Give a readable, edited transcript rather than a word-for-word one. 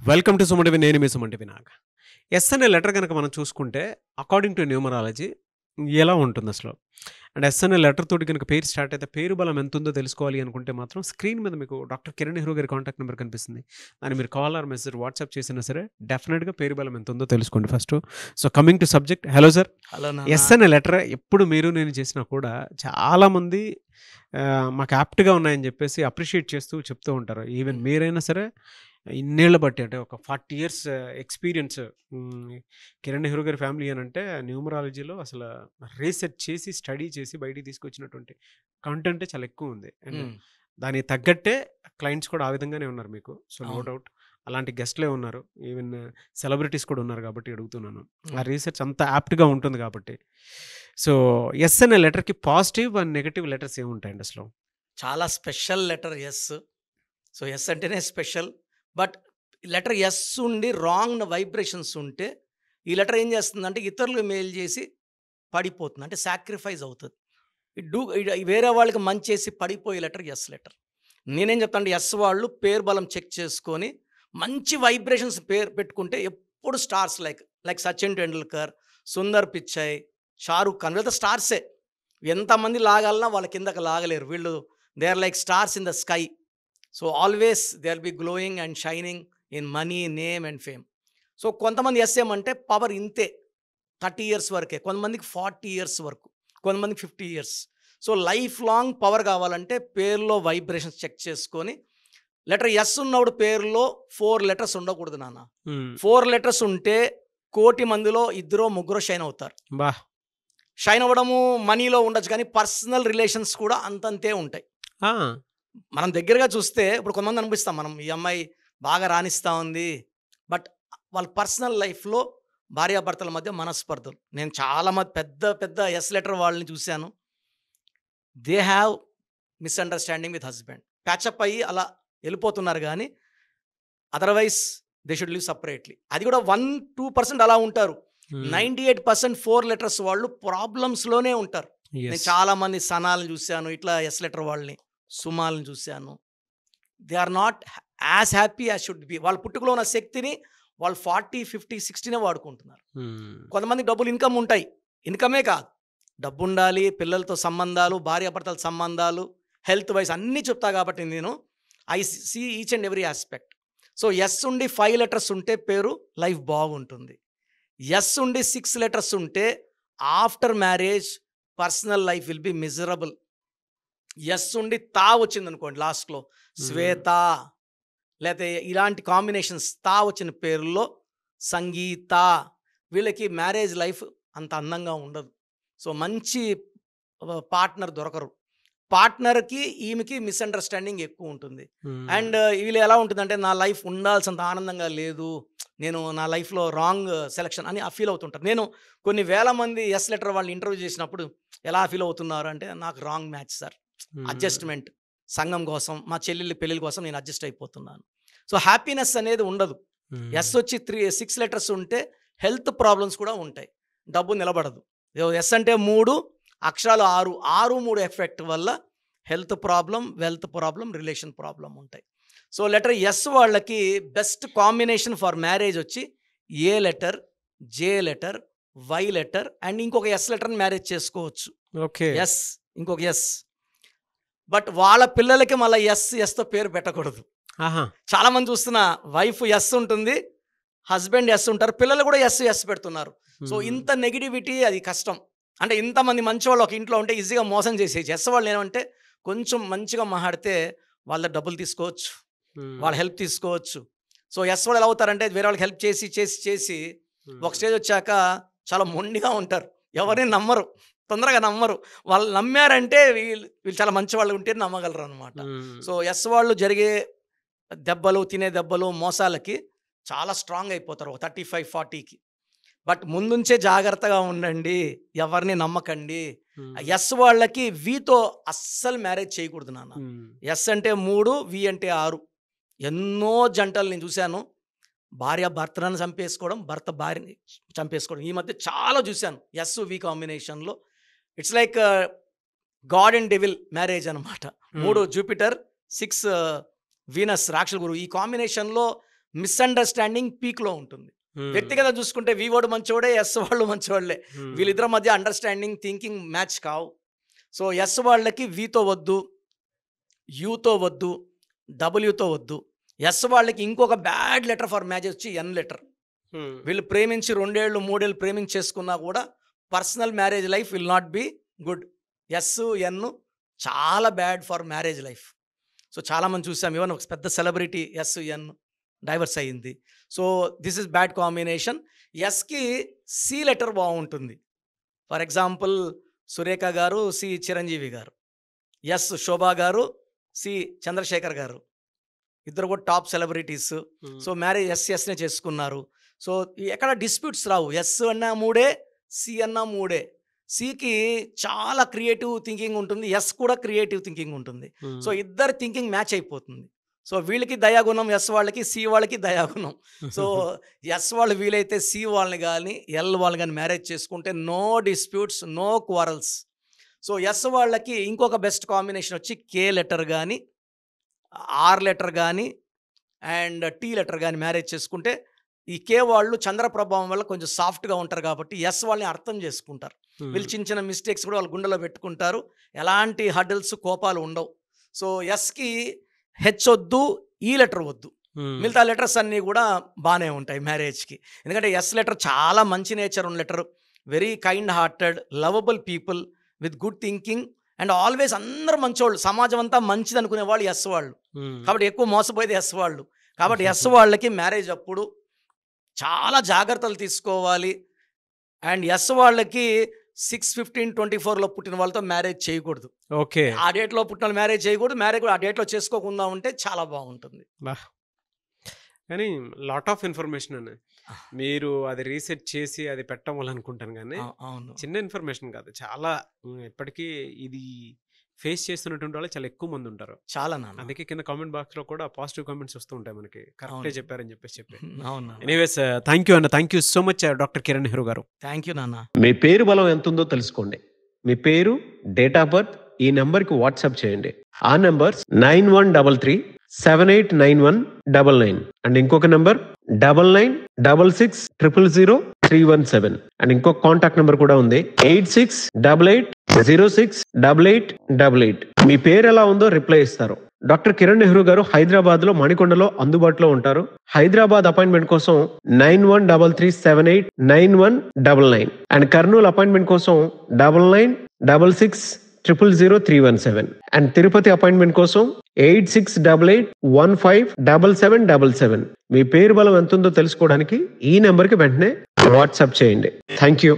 Welcome to Suman నేను మీ Suman Nag. Yes అనే letter కనుక మనం చూసుకుంటే అకార్డింగ్ టు న్యూమరాలజీ ఎలా ఉంటుంది అసలు? అండ్ ఎస్ అనే లెటర్ తోటి కనుక పేరు స్టార్ట్ అయితే పేరు బలం ఎంత ఉందో తెలుసుకోవాలి అనుకుంటే మాత్రం స్క్రీన్ మీద మీకు డాక్టర్ కిరణ్ నెహ్రూ గారి కాంటాక్ట్ నెంబర్ కనిపిస్తుంది. దాన్ని మీరు కాల్ ఆర్ మెసేజ్ వాట్సాప్ చేసినా సరే డెఫినెట్గా పేరు బలం ఎంత ఉందో తెలుసుకోండి first. So coming to subject, hello sir. Hello S అనే లెటర్ ఎప్పుడు మీరు నేను చేసినా కూడా చాలామంది మాకు యాప్ట్గా ఉన్నాయని చెప్పేసి అప్రిషియేట్ చేస్తూ చెప్తూ ఉంటారు. ఈవెన్ మీరైనా సరే ఇన్నేళ్ళ బట్టి అంటే ఒక 40 years ఎక్స్పీరియన్స్ కిరణ్ నెహ్రూ గారి ఫ్యామిలీ అని అంటే న్యూమరాలజీలో అసలు రీసెర్చ్ చేసి స్టడీ చేసి బయటికి తీసుకొచ్చినటువంటి కంటెంటే చాలా ఎక్కువ ఉంది. అండ్ దానికి తగ్గట్టే క్లయింట్స్ కూడా ఆ విధంగానే ఉన్నారు మీకు. సో నో డౌట్ అలాంటి గెస్ట్లే ఉన్నారు, ఈవెన్ సెలబ్రిటీస్ కూడా ఉన్నారు కాబట్టి అడుగుతున్నాను. ఆ రీసెర్చ్ అంత యాప్ట్గా ఉంటుంది కాబట్టి. సో ఎస్ అనే లెటర్కి పాజిటివ్ అండ్ నెగటివ్ లెటర్స్ ఏముంటాయండి అసలు? చాలా special letter S. So S అంటేనే స్పెషల్. బట్ లెటర్ ఎస్ ఉండి రాంగ్ వైబ్రేషన్స్ ఉంటే ఈ లెటర్ ఏం చేస్తుందంటే ఇతరులు మేలు చేసి పడిపోతుంది, అంటే సాక్రిఫైస్ అవుతుంది. వేరే వాళ్ళకి మంచి చేసి పడిపోయే లెటర్ ఎస్ లెటర్. నేనేం చెప్తాను అంటే ఎస్ వాళ్ళు పేరు బలం చెక్ చేసుకొని మంచి వైబ్రేషన్స్ పేరు పెట్టుకుంటే ఎప్పుడు స్టార్స్ లైక్ సచిన్ టెండూల్కర్, సుందర్ పిచ్చై, షారూఖ్ ఖాన్, వీళ్ళతో స్టార్సే. ఎంతమంది లాగాలన్నా వాళ్ళ కిందకి లాగలేరు. వీళ్ళు they are like stars in the sky. So always they are be glowing and shining in money, name and fame. So కొంతమంది ఎస్ ఏమంటే పవర్ ఇంతే 30 years వరకే, కొంతమందికి 40 years వరకు, కొంతమందికి 50 years. So life long power కావాలంటే పేరులో వైబ్రేషన్స్ చెక్ చేసుకొని లెటర్ ఎస్ ఉన్నప్పుడు పేరులో 4 letters ఉండకూడదు నాన్న. 4 letters ఉంటే 1,000,000 మందిలో 2-3 షైన్ అవుతారు. బా షైన్ అవ్వడము మనీలో ఉండొచ్చు, కానీ పర్సనల్ రిలేషన్స్ కూడా అంతంతే ఉంటాయి. మనం దగ్గరగా చూస్తే ఇప్పుడు కొంతమంది అనిపిస్తాం మనం ఈ అమ్మాయి బాగా రాణిస్తూ ఉంది, బట్ వాళ్ళ పర్సనల్ లైఫ్లో భార్యాభర్తల మధ్య మనస్పర్ధలు. నేను చాలా మంది పెద్ద పెద్ద ఎస్ లెటర్ వాళ్ళని చూశాను. They have misunderstanding with husband, patch up అయ్యి అలా వెళ్ళిపోతున్నారు, కానీ otherwise they should live separately. అది కూడా 1-2% అలా ఉంటారు. 98% 4 letters వాళ్ళు ప్రాబ్లమ్స్లోనే ఉంటారు. నేను చాలామంది సనాలను చూశాను, ఇట్లా ఎస్ లెటర్ వాళ్ళని, సుమాలను చూశాను. They are not as happy as should be. వాళ్ళ పుట్టుకలో ఉన్న శక్తిని వాళ్ళు 40, 50, 60 వాడుకుంటున్నారు. కొంతమంది డబ్బులు ఇన్కమ్ ఉంటాయి, ఇన్కమే కాదు డబ్బు ఉండాలి, పిల్లలతో సంబంధాలు, భార్యాభర్తల సంబంధాలు, హెల్త్ వైజ్ అన్నీ చెప్తా కాబట్టి నేను I see each and every aspect. So S ఉండి 5 letters ఉంటే పేరు లైఫ్ బాగుంటుంది. ఎస్ ఉండి 6 letters ఉంటే after marriage personal life will be miserable. S ఉండి తా వచ్చింది అనుకోండి లాస్ట్లో, శ్వేత లేకపోతే ఇలాంటి కాంబినేషన్స్ తా వచ్చిన పేరులో, సంగీత, వీళ్ళకి మ్యారేజ్ లైఫ్ అంత అందంగా ఉండదు. సో మంచి పార్ట్నర్ దొరకరు. పార్ట్నర్కి ఈమెకి మిస్అండర్స్టాండింగ్ ఎక్కువ ఉంటుంది. అండ్ వీళ్ళు ఎలా ఉంటుందంటే నా లైఫ్ ఉండాల్సినంత ఆనందంగా లేదు, నేను నా లైఫ్లో రాంగ్ సెలక్షన్ అని ఫీల్ అవుతుంటారు. నేను కొన్ని వేల మంది ఎస్ లెటర్ వాళ్ళని ఇంటర్వ్యూ చేసినప్పుడు ఎలా ఫీల్ అవుతున్నారు అంటే, నాకు రాంగ్ మ్యాచ్ సార్, అడ్జస్ట్మెంట్, సంఘం కోసం, మా చెల్లెళ్ళ పెళ్ళిళ్ళ కోసం నేను అడ్జస్ట్ అయిపోతున్నాను. సో హ్యాపీనెస్ అనేది ఉండదు. ఎస్ వచ్చి 6 letters ఉంటే హెల్త్ ప్రాబ్లమ్స్ కూడా ఉంటాయి, డబ్బు నిలబడదు. ఎస్ అంటే 3 అక్షరాలు 6 ఎఫెక్ట్ వల్ల health problem, wealth problem, relation problem ఉంటాయి. సో లెటర్ ఎస్ వాళ్ళకి బెస్ట్ కాంబినేషన్ ఫర్ మ్యారేజ్ వచ్చి A letter, J letter, Y letter and ఇంకొక ఎస్ లెటర్ని మ్యారేజ్ చేసుకోవచ్చు. ఓకే, ఎస్ ఇంకొక ఎస్. బట్ వాళ్ళ పిల్లలకి మళ్ళీ ఎస్తో పేరు పెట్టకూడదు. చాలా మంది చూస్తున్న వైఫ్ ఎస్ ఉంటుంది, హస్బెండ్ ఎస్ ఉంటారు, పిల్లలు కూడా ఎస్ పెడుతున్నారు. సో ఇంత నెగిటివిటీ, అది కష్టం. అంటే ఇంతమంది మంచి వాళ్ళు ఒక ఇంట్లో ఉంటే ఈజీగా మోసం చేసేసి. ఎస్ వాళ్ళు ఏమంటే కొంచెం మంచిగా మాట్లాడితే వాళ్ళ డబ్బులు తీసుకోవచ్చు, వాళ్ళ హెల్ప్ తీసుకోవచ్చు. సో ఎస్ వాళ్ళు ఎలా అవుతారంటే వేరే వాళ్ళకి హెల్ప్ చేసి ఒక స్టేజ్ వచ్చాక చాలా మొండిగా ఉంటారు, ఎవరిని నమ్మరు, తొందరగా నమ్మరు. వాళ్ళు నమ్మారంటే వీళ్ళు చాలా మంచి వాళ్ళు ఉంటే నమ్మగలరు అనమాట. సో ఎస్ వాళ్ళు జరిగే దెబ్బలు, తినే దెబ్బలు, మోసాలకి చాలా స్ట్రాంగ్ అయిపోతారు 35-40కి. బట్ ముందుంచే జాగ్రత్తగా ఉండండి, ఎవరిని నమ్మకండి. ఎస్ వాళ్ళకి వీతో అస్సలు మ్యారేజ్ చేయకూడదు నాన్న. ఎస్ అంటే 3, వి అంటే 6. ఎన్నో జంటలు నేను చూశాను, భార్య భర్తను చంపేసుకోవడం, భర్త భార్యని చంపేసుకోవడం. ఈ మధ్య చాలా చూశాను ఎస్ వి కాంబినేషన్లో. It's like God and devil marriage అనమాట. 3 జూపిటర్, 6 వీనస్ రాక్షస గురువు. ఈ కాంబినేషన్లో మిస్అండర్స్టాండింగ్ పీక్లో ఉంటుంది. వ్యక్తిగత చూసుకుంటే వి వాడు మంచివాడే, ఎస్ వాళ్ళు మంచివాళ్ళే. వీళ్ళిద్దరి మధ్య అండర్స్టాండింగ్ థింకింగ్ మ్యాచ్ కావు. సో ఎస్ వాళ్ళకి వితో వద్దు, యూతో వద్దు, డబ్ల్యూతో వద్దు. ఎస్ వాళ్ళకి ఇంకొక బ్యాడ్ లెటర్ ఫర్ మ్యారేజ్ వచ్చి ఎన్ లెటర్. వీళ్ళు ప్రేమించి 2 ఏళ్ళు 3 ఏళ్ళు ప్రేమించేసుకున్నా కూడా personal marriage life will not be good. S N చాలా bad for marriage life. So చాలామంది చూసాం, ఈవెన్ ఒక పెద్ద సెలబ్రిటీ ఎస్ ఎన్ డైవర్స్ అయ్యింది. So this is bad combination. ఎస్కి సి లెటర్ బాగుంటుంది. For example Surekha garu, C Chiranjeevi గారు. ఎస్ శోభా గారు, సి చంద్రశేఖర్ గారు. ఇద్దరు కూడా టాప్ సెలబ్రిటీస్. సో మ్యారేజ్ ఎస్నే చేసుకున్నారు. సో ఎక్కడ డిస్ప్యూట్స్ రావు. ఎస్ అన్నా 3, సి అన్నా 3. సికి చాలా క్రియేటివ్ థింకింగ్ ఉంటుంది, ఎస్ కూడా క్రియేటివ్ థింకింగ్ ఉంటుంది. సో ఇద్దరు థింకింగ్ మ్యాచ్ అయిపోతుంది. సో వీళ్ళకి దయాగుణం ఎస్ వాళ్ళకి, సి వాళ్ళకి దయాగుణం. సో ఎస్ వాళ్ళు వీలైతే సి వాళ్ళని కానీ ఎల్ వాళ్ళని కానీ మ్యారేజ్ చేసుకుంటే no disputes, no quarrels. So S వాళ్ళకి ఇంకొక బెస్ట్ కాంబినేషన్ వచ్చి కే లెటర్ కానీ, ఆర్ లెటర్ కానీ అండ్ టీ లెటర్ కానీ మ్యారేజ్ చేసుకుంటే, ఈ కే వాళ్ళు చంద్ర ప్రభావం వల్ల కొంచెం సాఫ్ట్గా ఉంటారు కాబట్టి ఎస్ వాళ్ళని అర్థం చేసుకుంటారు. వీళ్ళు చిన్న చిన్న మిస్టేక్స్ కూడా వాళ్ళ గుండెలో పెట్టుకుంటారు. ఎలాంటి హడిల్స్, కోపాలు ఉండవు. సో ఎస్కి హెచ్ వద్దు, ఈ లెటర్ వద్దు. మిగతా లెటర్స్ అన్నీ కూడా బాగానే ఉంటాయి మ్యారేజ్కి. ఎందుకంటే ఎస్ లెటర్ చాలా మంచి నేచర్ ఉన్న letter. Very kind hearted, lovable people with good thinking and always అందరూ మంచోళ్ళు. సమాజం అంతా మంచిది అనుకునే వాళ్ళు ఎస్ వాళ్ళు. కాబట్టి ఎక్కువ మోసపోయేది ఎస్ వాళ్ళు. కాబట్టి ఎస్ వాళ్ళకి మ్యారేజ్ అప్పుడు చాలా జాగ్రత్తలు తీసుకోవాలి. అండ్ ఎస్ వాళ్ళకి 6/15/24 పుట్టిన వాళ్ళతో మ్యారేజ్ చేయకూడదు. ఓకే, ఆ డేట్లో పుట్టిన మ్యారేజ్ చేయకూడదు. మ్యారేజ్ కూడా ఆ డేట్లో చేసుకోకుండా ఉంటే చాలా బాగుంటుంది. కానీ లాట్ ఆఫ్ ఇన్ఫర్మేషన్ అన్న మీరు అది రీసెర్చ్ చేసి అది పెట్టాలి అనుకుంటాను. కానీ అవును, చిన్న ఇన్ఫర్మేషన్ కాదు, చాలా ఇప్పటికీ ఇది ఫేస్ చేస్తున్నటువంటి వాళ్ళు చాలా ఎక్కువ మంది ఉంటారు. చాలా నాన్న. అందుకే కింద కామెంట్ బాక్స్ లో కూడా పాజిటివ్ కామెంట్స్ వస్తూ ఉంటాయి మనకి, కరెక్టే చెప్పారని చెప్పి. అవును. ఎనీవేస్, థ్యాంక్ యూ అన్న, thank you so much doctor Kiran Nehru garu. Thank you నాన్న. మీ పేరు బలం ఎంత ఉందో తెలుసుకోండి. మీ పేరు, డేట్ ఆఫ్ బర్త్ ఈ నెంబర్కి వాట్సాప్ చేయండి. ఆ నెంబర్ 9133789199 అండ్ ఇంకొక నెంబర్ 9966000317 అండ్ ఇంకొక కాంటాక్ట్ నెంబర్ కూడా ఉంది 8688068888. మీ పేరు ఎలా ఉందో రిప్లై ఇస్తారు. డాక్టర్ కిరణ్ నెహ్రూ గారు హైదరాబాద్ లో మణికొండలో అందుబాటులో ఉంటారు. హైదరాబాద్ అపాయింట్మెంట్ కోసం 9133789199 అండ్ కర్నూలు అపాయింట్మెంట్ కోసం 9966000317 అండ్ తిరుపతి అపాయింట్మెంట్ కోసం 8688157777. మీ పేరు బలం ఎంత ఉందో తెలుసుకోవడానికి ఈ నెంబర్కి వెంటనే వాట్సాప్ చేయండి. Thank you.